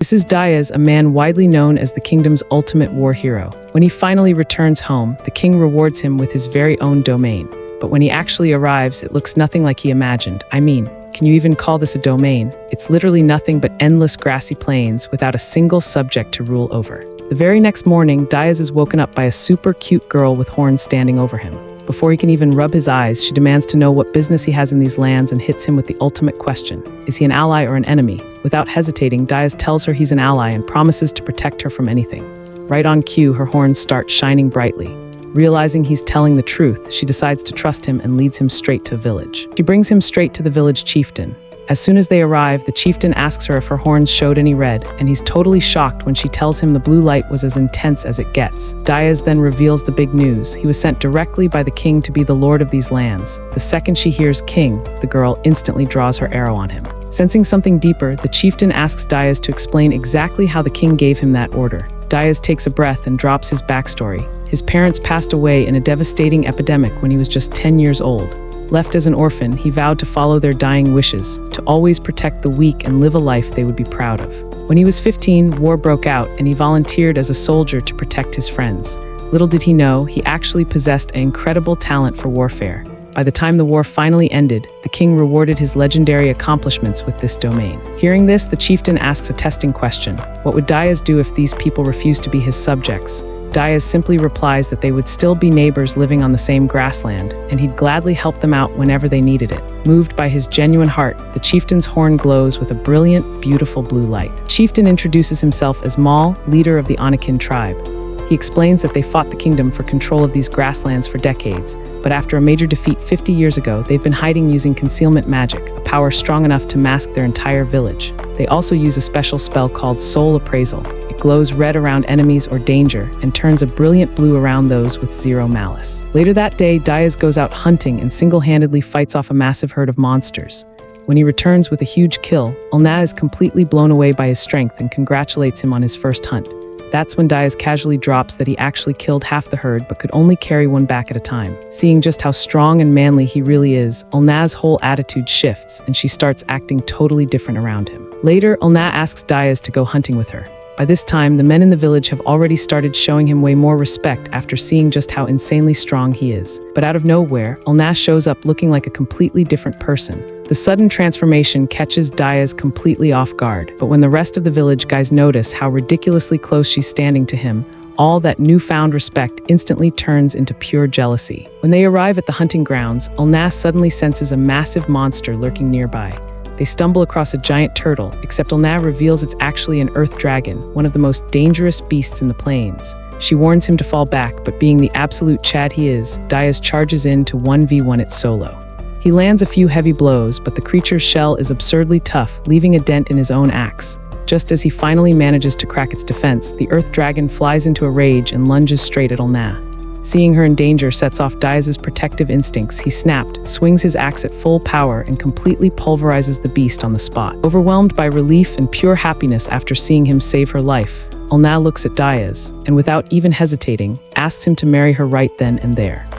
This is Diaz, a man widely known as the kingdom's ultimate war hero. When he finally returns home, the king rewards him with his very own domain. But when he actually arrives, it looks nothing like he imagined. I mean, can you even call this a domain? It's literally nothing but endless grassy plains without a single subject to rule over. The very next morning, Diaz is woken up by a super cute girl with horns standing over him. Before he can even rub his eyes, she demands to know what business he has in these lands and hits him with the ultimate question. Is he an ally or an enemy? Without hesitating, Diaz tells her he's an ally and promises to protect her from anything. Right on cue, her horns start shining brightly. Realizing he's telling the truth, she decides to trust him and leads him straight to a village. She brings him straight to the village chieftain. As soon as they arrive, the chieftain asks her if her horns showed any red, and he's totally shocked when she tells him the blue light was as intense as it gets. Diaz then reveals the big news. He was sent directly by the king to be the lord of these lands. The second she hears king, the girl instantly draws her arrow on him. Sensing something deeper, the chieftain asks Diaz to explain exactly how the king gave him that order. Diaz takes a breath and drops his backstory. His parents passed away in a devastating epidemic when he was just 10 years old. Left as an orphan, he vowed to follow their dying wishes, to always protect the weak and live a life they would be proud of. When he was 15, war broke out, and he volunteered as a soldier to protect his friends. Little did he know, he actually possessed an incredible talent for warfare. By the time the war finally ended, the king rewarded his legendary accomplishments with this domain. Hearing this, the chieftain asks a testing question. What would Diaz do if these people refused to be his subjects? Diaz simply replies that they would still be neighbors living on the same grassland, and he'd gladly help them out whenever they needed it. Moved by his genuine heart, the chieftain's horn glows with a brilliant, beautiful blue light. The chieftain introduces himself as Mal, leader of the Anakin tribe. He explains that they fought the kingdom for control of these grasslands for decades, but after a major defeat 50 years ago, they've been hiding using concealment magic, a power strong enough to mask their entire village. They also use a special spell called Soul Appraisal. It glows red around enemies or danger and turns a brilliant blue around those with zero malice. Later that day, Diaz goes out hunting and single-handedly fights off a massive herd of monsters. When he returns with a huge kill, Ulna is completely blown away by his strength and congratulates him on his first hunt. That's when Diaz casually drops that he actually killed half the herd but could only carry one back at a time. Seeing just how strong and manly he really is, Ulna's whole attitude shifts and she starts acting totally different around him. Later, Ulna asks Diaz to go hunting with her. By this time, the men in the village have already started showing him way more respect after seeing just how insanely strong he is. But out of nowhere, Ulna shows up looking like a completely different person. The sudden transformation catches Diaz completely off guard, but when the rest of the village guys notice how ridiculously close she's standing to him, all that newfound respect instantly turns into pure jealousy. When they arrive at the hunting grounds, Ulna suddenly senses a massive monster lurking nearby. They stumble across a giant turtle, except Ulna reveals it's actually an earth dragon, one of the most dangerous beasts in the plains. She warns him to fall back, but being the absolute Chad he is, Diaz charges in to 1v1 it solo. He lands a few heavy blows, but the creature's shell is absurdly tough, leaving a dent in his own axe. Just as he finally manages to crack its defense, the earth dragon flies into a rage and lunges straight at Ulna. Seeing her in danger sets off Diaz's protective instincts. He snapped, swings his axe at full power, and completely pulverizes the beast on the spot. Overwhelmed by relief and pure happiness after seeing him save her life, Ulna looks at Diaz, and without even hesitating, asks him to marry her right then and there.